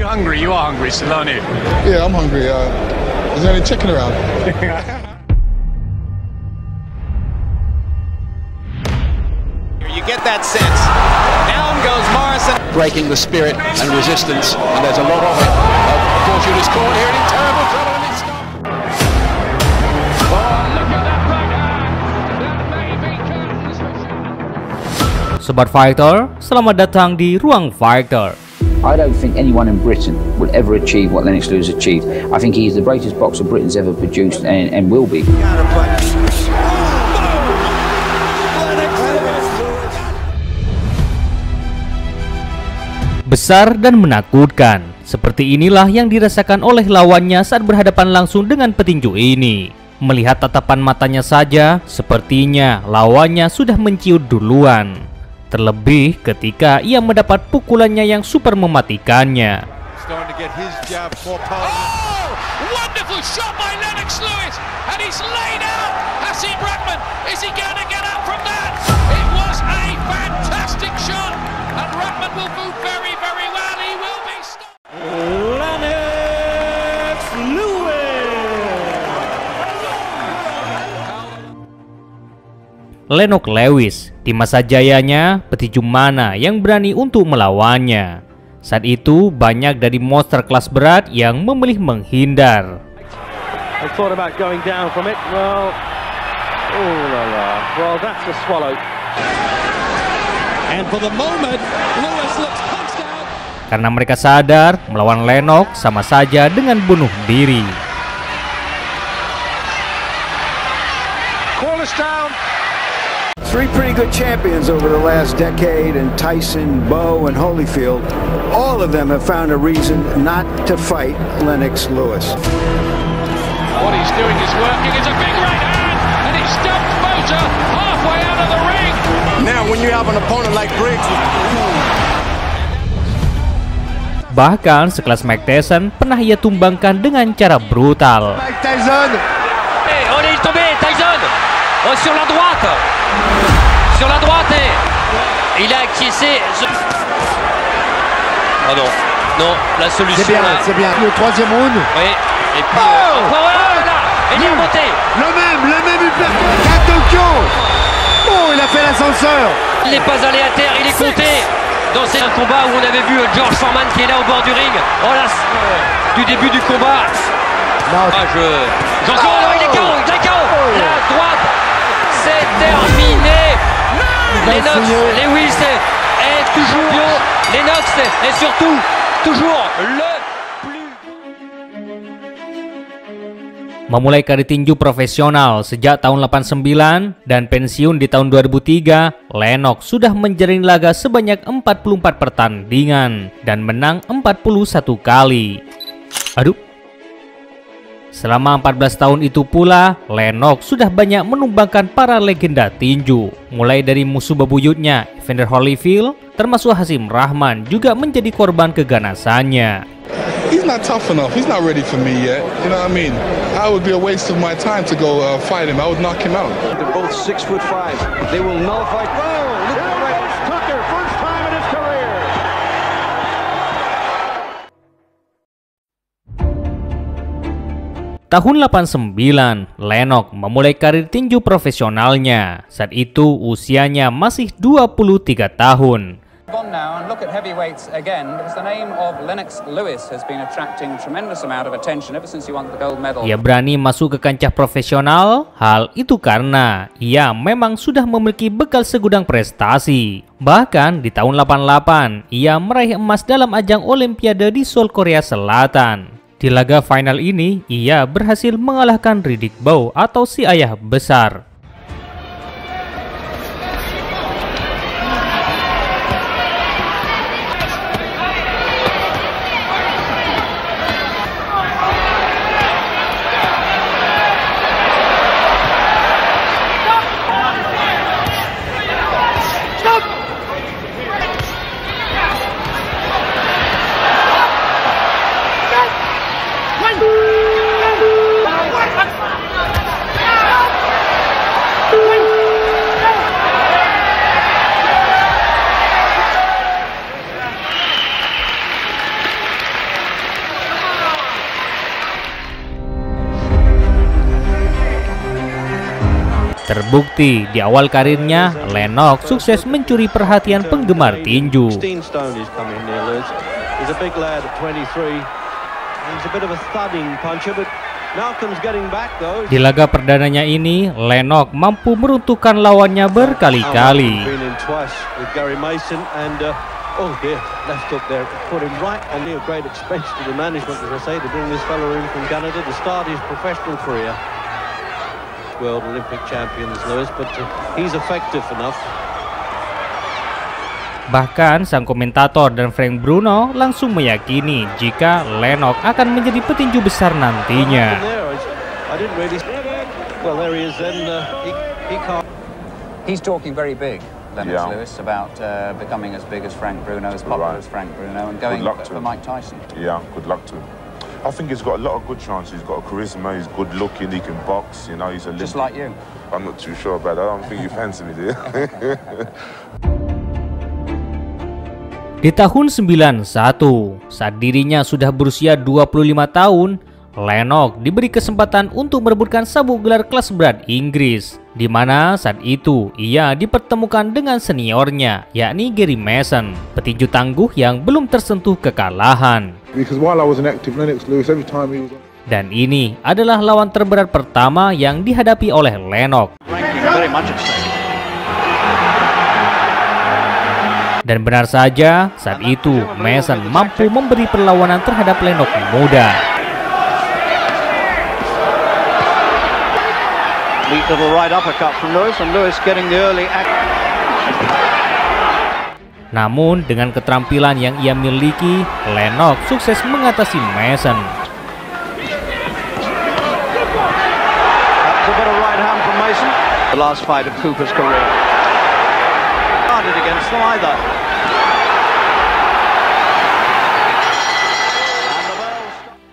You hungry? You are hungry, still, aren't you? Yeah, I'm hungry. Is there any chicken around? You get that sense. Down goes Morrison. Breaking the spirit and resistance, and there's a lot of it. Fortune is caught here in terrible trouble, and it's stopped. Oh, look at that backhand. That may be curtains. Sobat Fighter, selamat datang di Ruang Fighter. I don't think anyone in Britain will ever achieve what Lennox Lewis achieved. I think he's the greatest boxer Britain's ever produced and will be. Besar dan menakutkan, seperti inilah yang dirasakan oleh lawannya saat berhadapan langsung dengan petinju ini. Melihat tatapan matanya saja, sepertinya lawannya sudah menciut duluan. Terlebih ketika ia mendapat pukulannya yang super mematikannya. Wonderful shot by Lennox Lewis, and he's laid out Hasim Rahman. Is he going to get up from that? It was a fantastic shot, and Rahman will move very, very well. He will be stopped. Lennox Lewis. Lennox Lewis, di masa jayanya, petinju mana yang berani untuk melawannya? Saat itu, banyak dari monster kelas berat yang memilih menghindar. I thought about going down from it. Well, oh la la. Well, that's a swallow. And for the moment, Lewis looks punched out. Karena mereka sadar, melawan Lennox sama saja dengan bunuh diri. Call us down. Three pretty good champions over the last decade, and Tyson, Bowe, and Holyfield. All of them have found a reason not to fight Lennox Lewis. What he's doing is working. It's a big right hand, and he stumped Motor halfway out of the ring. Now, when you have an opponent like Briggs, Bahkan sekelas Mike Tyson pernah ia tumbangkan dengan cara brutal. Mike Tyson. Hey, on est tombé, Tyson. Oh, sur la droite. Sur la droite. Et il a acquiescé. Ah non, non, la solution là. C'est bien. Le troisième round. Oui. Et puis là, il est remonté. Le même uppercut à Tokyo. Oh, il a fait l'ascenseur. Il n'est pas allé à terre, il est compté. Dans un combat où on avait vu George Foreman qui est là au bord du ring. Oh là, du début du combat. Non, Jean-Claude, il est KO, il est KO. La droite, c'est terminé. Lennox Lewis est toujours bio. Lennox est surtout toujours le plus. Memulai karir tinju profesional sejak tahun 89 dan pensiun di tahun 2003, Lennox sudah menjalani laga sebanyak 44 pertandingan dan menang 41 kali. Aduh. Selama 14 tahun itu pula, Lennox sudah banyak menumbangkan para legenda tinju. Mulai dari musuh bebuyutnya, Evander Holyfield, termasuk Hasim Rahman juga menjadi korban keganasannya. He's not tough enough. He's not ready for me yet. You know what I mean? I would be a waste of my time to go fight him. I would knock him out. They're both 6'5". They will nullify. Oh, look at that. Tucker, first time in his career. Tahun 89, Lennox memulai karir tinju profesionalnya. Saat itu usianya masih 23 tahun. On now and look at heavyweights again, because the name of Lennox Lewis has been attracting tremendous amount of attention ever since he won the gold medal. Ia berani masuk ke kancah profesional, hal itu karena ia memang sudah memiliki bekal segudang prestasi. Bahkan di tahun 88, ia meraih emas dalam ajang Olimpiade di Seoul, Korea Selatan. Di laga final ini, ia berhasil mengalahkan Riddick Bowe atau si ayah besar. Terbukti di awal karirnya, Lennox sukses mencuri perhatian penggemar tinju. Di laga perdananya ini, Lennox mampu meruntuhkan lawannya berkali-kali. Oh dear, left up there, put him right on the great expense to the management, as I say, to bring this fellow in from Canada to start his professional career. World Olympic champions, Lewis, but he's effective enough. Bahkan sang komentator dan Frank Bruno langsung meyakini jika Lennox akan menjadi petinju besar nantinya. He's talking very big, Lennox Lewis, about becoming as big as Frank Bruno, as popular as Frank Bruno, and going for Mike Tyson. Yeah, good luck to him. I think he's got a lot of good chances. He's got a charisma, he's good looking, he can box, you know, he's a just like you. I'm not too sure about that. I don't think you fancy me, do you? Di tahun 91, saat dirinya sudah berusia 25 tahun, Lennox diberi kesempatan untuk merebutkan sabuk gelar kelas berat Inggris, di mana saat itu ia dipertemukan dengan seniornya, yakni Gary Mason, petinju tangguh yang belum tersentuh kekalahan. Dan ini adalah lawan terberat pertama yang dihadapi oleh Lennox. Dan benar saja, saat itu Mason mampu memberi perlawanan terhadap Lennox muda. Little right uppercut from Lewis, and Lewis getting the early act. Namun dengan keterampilan yang ia miliki, Lennox sukses mengatasi Mason. That's a bit of right hand from Mason. The last fight of Cooper's career. Started against them either.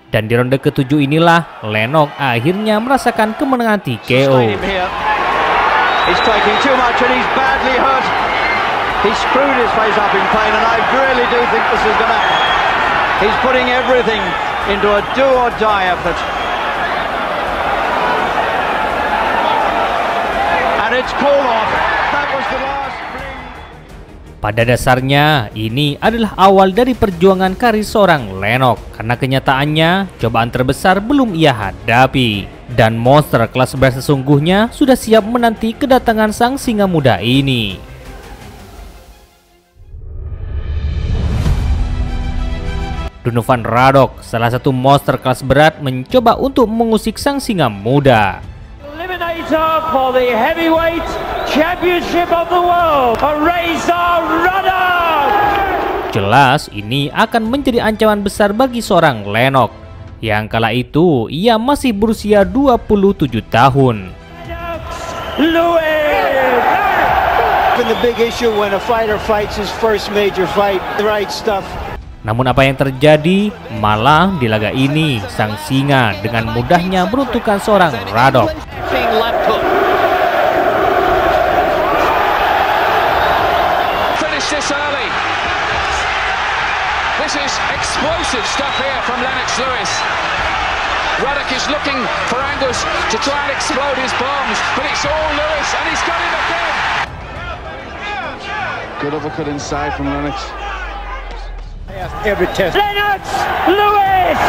Dan di ronde ke-7 inilah Lennox akhirnya merasakan kemenangan TKO. He's taking too much and he's badly hurt. He screwed his face up in pain, and I really do think this is gonna. He's putting everything into a do or die effort. And it's called off. That was the last. Pada dasarnya, ini adalah awal dari perjuangan karir seorang Lennox, karena kenyataannya, cobaan terbesar belum ia hadapi. Dan monster kelas berat sesungguhnya sudah siap menanti kedatangan sang singa muda ini. Donovan Radok, salah satu monster kelas berat, mencoba untuk mengusik sang singa muda. Eliminator for the heavyweight championship of the world, Razor Radok. Jelas ini akan menjadi ancaman besar bagi seorang Lennox yang kala itu ia masih berusia 27 tahun. The big issue when a fighter fights his first major fight, the right stuff. Namun apa yang terjadi? Malah di laga ini sang singa dengan mudahnya meruntuhkan seorang Radok. Finish this early. This is explosive stuff here from Lennox Lewis. Radok is looking for angles to try and explode his bombs, but it's all Lewis, and he's got him again. Good uppercut inside from Lennox. Every test. Lennox Lewis.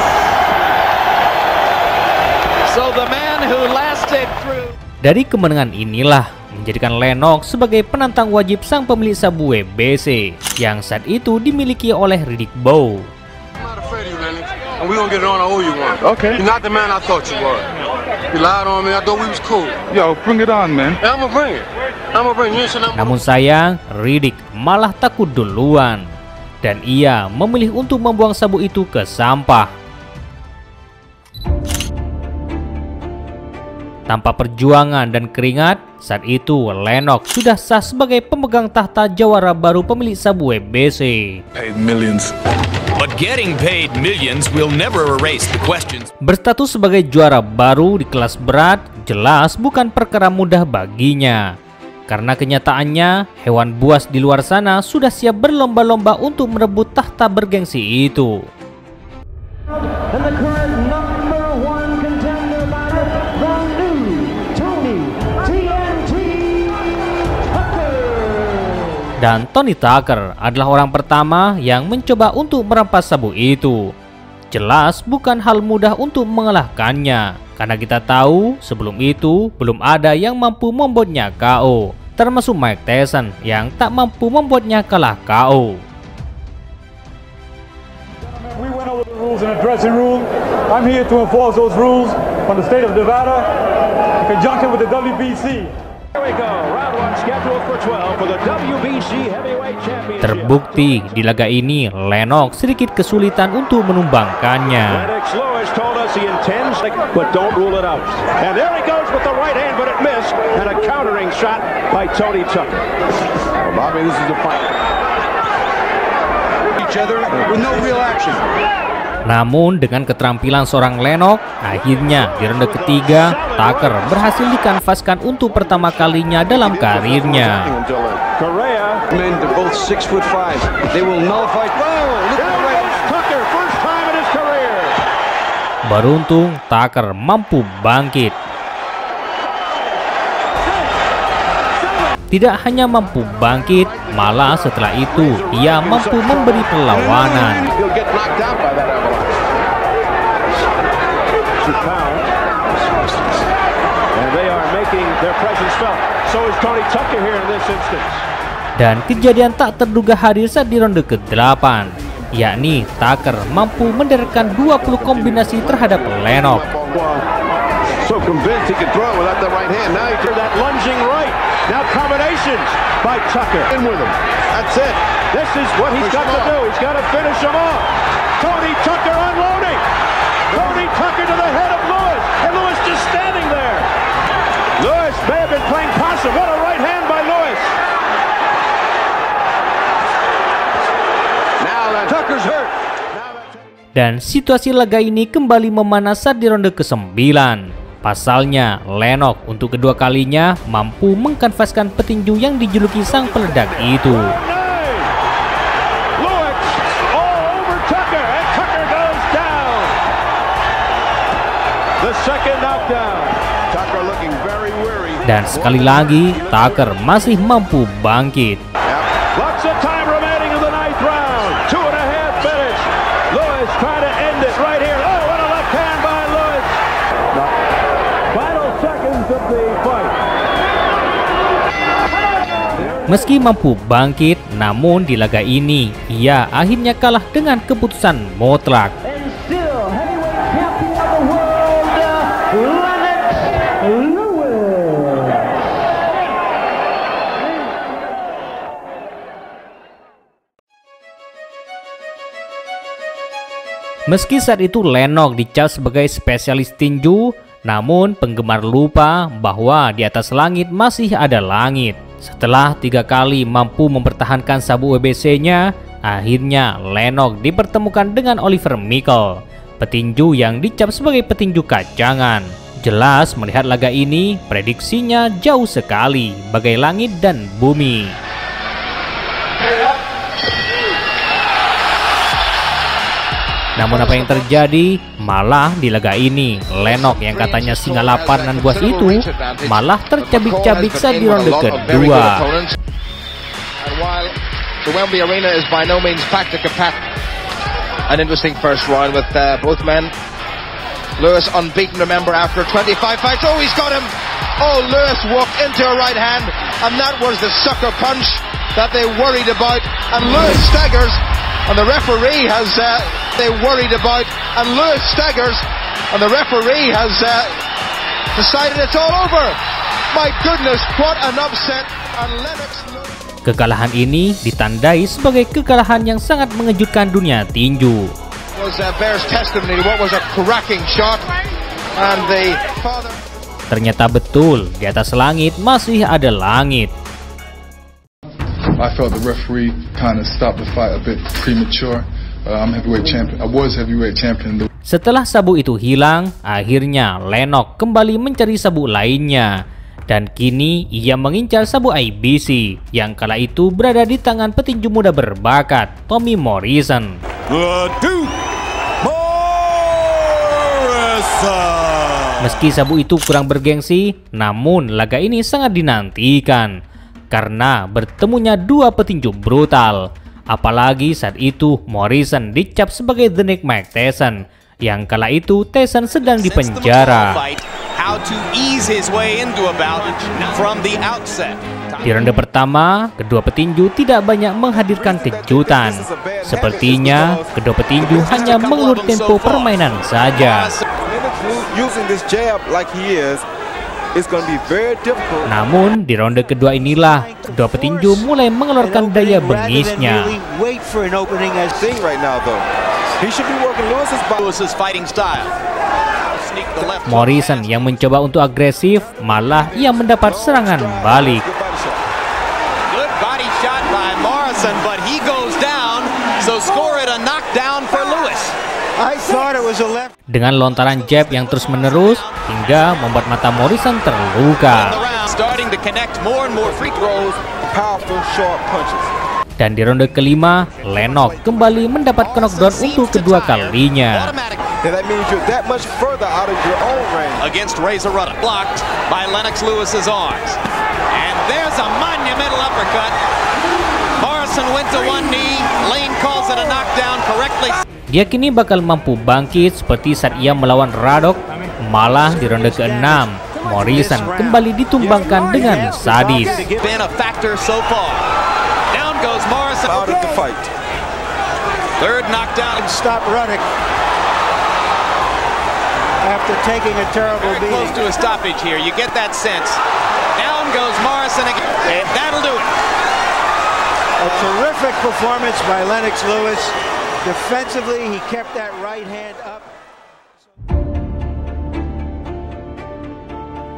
So the man who lasted through. Dari kemenangan inilah menjadikan Lennox sebagai penantang wajib sang pemilik sabu WBC yang saat itu dimiliki oleh Riddick Bowe. Okay. You're not the man I thought you were. You lied on me. I thought we was cool. Yo, bring it on, man. I'm gonna bring it. Namun sayang, Riddick malah takut duluan dan ia memilih untuk membuang sabuk itu ke sampah. Tanpa perjuangan dan keringat, saat itu Lennox sudah sah sebagai pemegang tahta jawara baru pemilik sabu WBC. Paid millions. But getting paid millions will never erase the questions. Berstatus sebagai juara baru di kelas berat jelas bukan perkara mudah baginya. Karena kenyataannya, hewan buas di luar sana sudah siap berlomba-lomba untuk merebut tahta bergengsi itu. And the current #1 contender by the new Tony TNT Dan Tony Tucker adalah orang pertama yang mencoba untuk merampas sabuk itu. Jelas bukan hal mudah untuk mengalahkannya, karena kita tahu sebelum itu belum ada yang mampu membuatnya KO, termasuk Mike Tyson yang tak mampu membuatnya kalah KO. We went over the rules in a dressing room. I'm here to enforce those rules from the state of Nevada in conjunction with the WBC. Here we go. Round 1 scheduled for 12 for the WBC Heavyweight Championship. Terbukti di laga ini Lennox sedikit kesulitan untuk menumbangkannya. Lennox Lewis told us he intends, but don't rule it out. And there he goes with the right hand, but it missed, and a countering shot by Tony Tucker. Well, Bobby, this is a fight. Each other with no real action. Namun dengan keterampilan seorang Lennox, akhirnya di ronde ketiga Tucker berhasil dikanvaskan untuk pertama kalinya dalam karirnya. Beruntung Tucker mampu bangkit. Tidak hanya mampu bangkit, malah setelah itu ia mampu memberi perlawanan. Dan kejadian tak terduga hadir saat di ronde ke-8, yakni Tucker mampu menderekkan 20 kombinasi terhadap Lennox. So convinced he could throw it without the right hand. Now he threw that lunging right. Now combinations by Tucker. In with him. That's it. This is what he's got to do. He's got to finish him off. Tony Tucker unloading. Tony Tucker to the head of Lewis. And Lewis just standing there. Lewis may have been playing possum. What a right hand by Lewis. Now that Tucker's hurt. Dan situasi laga ini kembali memanas saat di ronde ke-9. Pasalnya, Lennox untuk kedua kalinya mampu mengkanvaskan petinju yang dijuluki sang peledak itu. Dan sekali lagi, Tucker masih mampu bangkit. Meski mampu bangkit, namun di laga ini ia akhirnya kalah dengan keputusan mutlak. Meski saat itu Lennox dicap sebagai spesialis tinju, namun penggemar lupa bahwa di atas langit masih ada langit. Setelah 3 kali mampu mempertahankan sabuk WBC-nya, akhirnya Lennox dipertemukan dengan Oliver Mikel, petinju yang dicap sebagai petinju kacangan. Jelas melihat laga ini, prediksinya jauh sekali, bagai langit dan bumi. Namun apa yang terjadi? Malah di laga ini, Lennox yang katanya singa lapar dan buas itu malah tercabik-cabik saat di ronde kedua. The Wembley Arena is by no means packed to capacity. An interesting first round with both men. Lewis unbeaten, remember, after 25 fights. Oh, he's got him! Oh, Lewis walked into a right hand, and that was the sucker punch that they worried about. And Lewis staggers, and the referee has... they worried about, and Lewis staggers, and the referee has decided it's all over. My goodness, what an upset! And Lennox... Kekalahan ini ditandai sebagai kekalahan yang sangat mengejutkan dunia tinju. Bears testimony to what was a cracking shot, and the father... Ternyata betul, di atas langit masih ada langit. I felt the referee kind of stopped the fight a bit premature. I'm heavyweight champion. I was heavyweight champion. Setelah sabuk itu hilang, akhirnya Lennox kembali mencari sabuk lainnya. Dan kini ia mengincar sabuk IBC yang kala itu berada di tangan petinju muda berbakat, Tommy Morrison. Meski sabuk itu kurang bergengsi, namun laga ini sangat dinantikan. karena bertemunya dua petinju brutal. Apalagi saat itu Morrison dicap sebagai The Next Mike Tyson, yang kala itu Tyson sedang dipenjara. Di ronde pertama, kedua petinju tidak banyak menghadirkan kejutan. Sepertinya kedua petinju hanya mengulur tempo permainan saja. Namun di ronde kedua inilah kedua petinju mulai mengeluarkan daya bengisnya. Morrison yang mencoba untuk agresif, malah ia mendapat serangan balik. Dengan lontaran jab yang terus-menerus hingga membuat mata Morrison terluka. Dan di ronde kelima, Lennox kembali mendapat knockdown untuk kedua kalinya. Dia kini bakal mampu bangkit seperti saat ia melawan Radok. Malah di ronde ke-6, Morrison kembali ditumbangkan dengan sadis. Third knockdown. Stop Ruddock after taking a terrible beating. Close to a stoppage here. You get that sense. Down goes Morrison again. And that'll do it. A terrific performance by Lennox Lewis. Defensively, he kept that right hand up.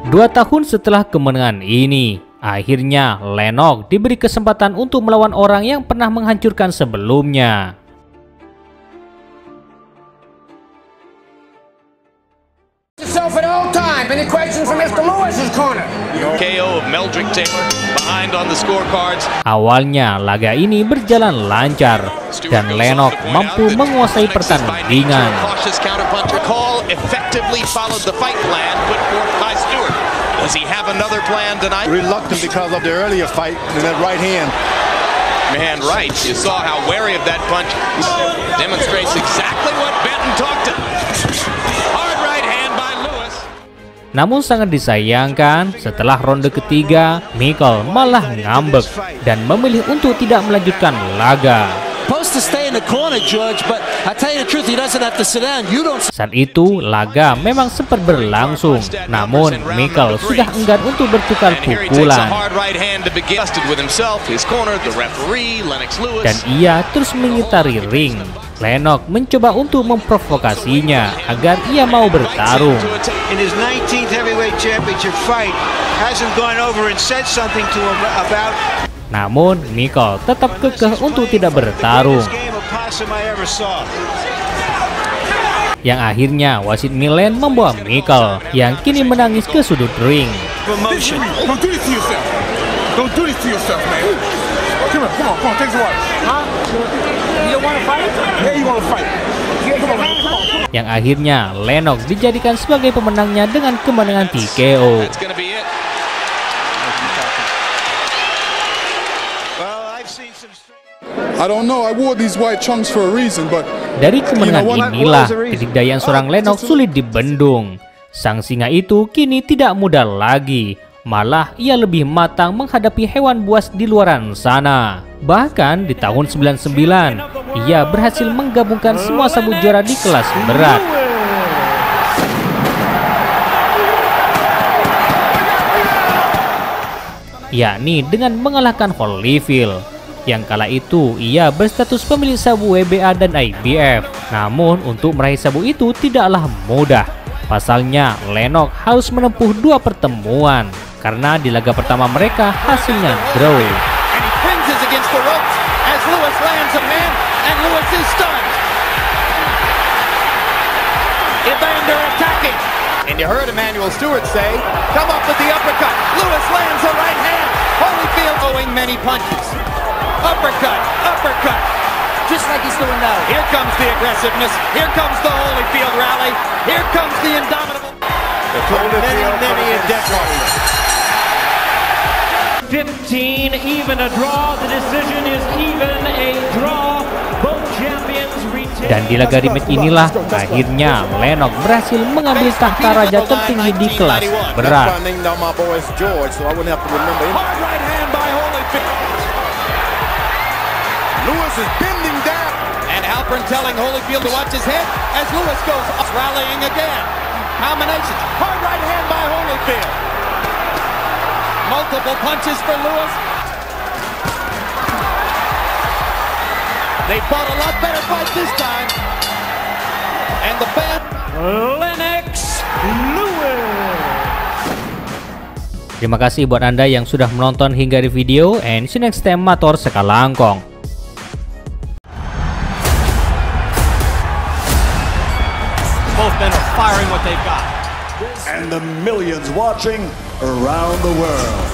2 tahun setelah kemenangan ini, akhirnya Lennox diberi kesempatan untuk melawan orang yang pernah menghancurkan sebelumnya. Any questions from Mr. Lewis's corner? KO of Meldrick Taylor behind on the scorecards. Awalnya laga ini berjalan lancar dan Lennox mampu menguasai pertandingan. Call effectively followed the fight plan put forth by Stewart. Does he have another plan tonight? Reluctant because of the earlier fight and that right hand. Man, right. You saw how wary of that punch. Demonstrates exactly what Benton talked about. Hard right hand by Lewis. Namun sangat disayangkan, setelah ronde ketiga, Michael malah ngambek dan memilih untuk tidak melanjutkan laga. Saat itu, laga memang sempat berlangsung, namun Michael sudah enggan untuk bertukar pukulan. Dan ia terus mengitari ring. Lennox mencoba untuk memprovokasinya agar ia mau bertarung. In his 19th heavyweight championship fight, hasn't gone over and said something to him about. Namun Michael tetap kekeh untuk tidak bertarung. Yang akhirnya wasit Milan membawa Michael yang kini menangis ke sudut ring. Yang akhirnya Lennox dijadikan sebagai pemenangnya dengan kemenangan TKO. I don't know. I wore these white trunks for a reason, but dari kemenangan inilah kedikdayaan seorang Lennox sulit dibendung. Sang singa itu kini tidak muda lagi. Malah ia lebih matang menghadapi hewan buas di luaran sana. Bahkan di tahun 99, ia berhasil menggabungkan semua sabuk juara di kelas berat. Yakni dengan mengalahkan Holyfield. Yang kala itu ia berstatus pemilik sabu WBA dan IBF. Namun untuk meraih sabu itu tidaklah mudah. Pasalnya Lennox harus menempuh 2 pertemuan. Karena di laga pertama mereka hasilnya draw. And you heard Emmanuel Stewart say, come up with the uppercut. Lewis lands the right hand. Holyfield owing many punches. Uppercut, uppercut. Just like he's doing now. Here comes the aggressiveness. Here comes the Holyfield rally. Here comes the indomitable. Many indebted. 15, even a draw. The decision is even a draw. Both champions retain. Dan di laga rematch inilah akhirnya Lennox berhasil mengambil tahta raja tertinggi di kelas berat. Lewis is bending down. And Halpern telling Holyfield to watch his head as Lewis goes up, rallying again. Combinations. Hard right hand by Holyfield. Multiple punches for Lewis. They fought a lot better fight this time. And the fan. Lennox Lewis. Terima kasih buat Anda yang sudah menonton hingga di video, and see you next time, Mator Sekalangkong. Both men are firing what they've got. And the millions watching around the world.